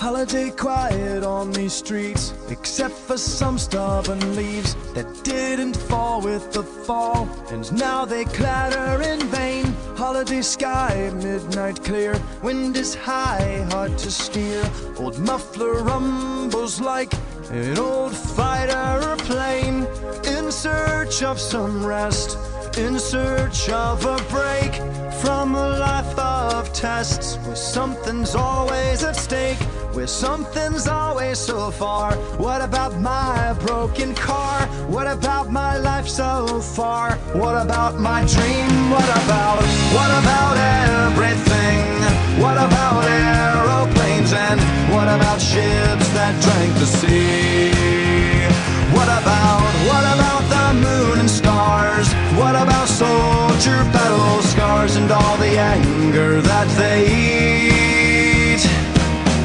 Holiday quiet on these streets, except for some stubborn leaves that didn't fall with the fall, and now they clatter in vain. Holiday sky, midnight clear, wind is high, hard to steer. Old muffler rumbles like an old fighter plane, in search of some rest, in search of a break from a life of tests, where something's always at stake, where something's always so far. What about my broken car? What about my life so far? What about my dream? What about everything? What about aeroplanes? And what about ships that drank the sea? What about the moon and stars? What about soldier battle scars and all the anger that they eat?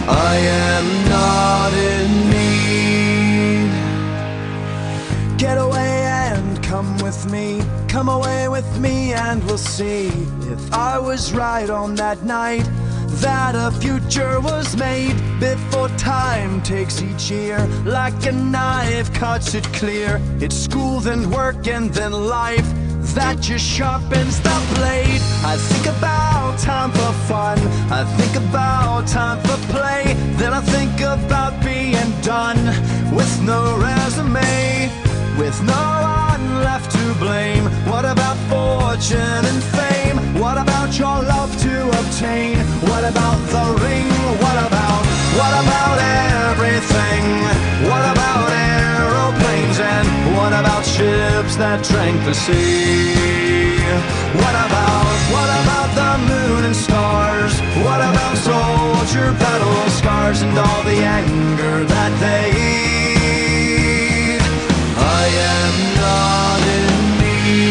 I am not in need. Get away and come with me. Come away with me and we'll see if I was right on that night, that a future was made before time takes each year like a knife, cuts it clear. It's school, then work, and then life that just sharpens the blade. I think about time for fun, I think about time for play, then I think about being done with no resume, with no one left to blame. What about fortune and fame? What about your love to obtain? What about the ring? What about everything? What about aeroplanes? And what about ships that drank the sea? What about the moon and stars? What about soldier battle scars and all the anger that they eat? I am not in need.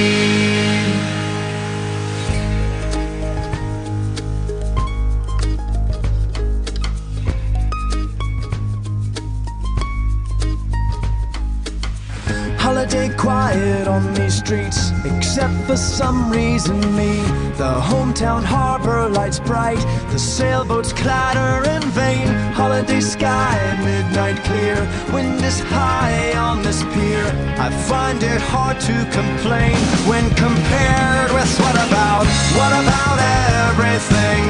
Holiday quiet on these streets, except for some reason me. The hometown harbor lights bright, the sailboats clatter in vain. Holiday sky, midnight clear, wind is high on this pier. I find it hard to complain when compared with what about everything?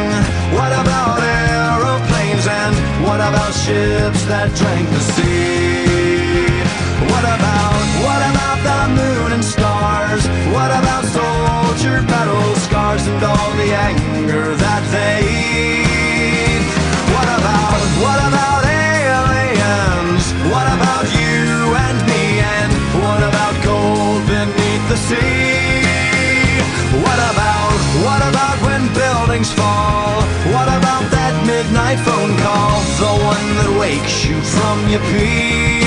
What about aeroplanes? And what about ships that drank the sea? What about the moon and stars? What about soldier battle scars and all the anger that they eat? What about aliens? What about you and me? And what about gold beneath the sea? What about when buildings fall? What about that midnight phone call, the one that wakes you from your pee?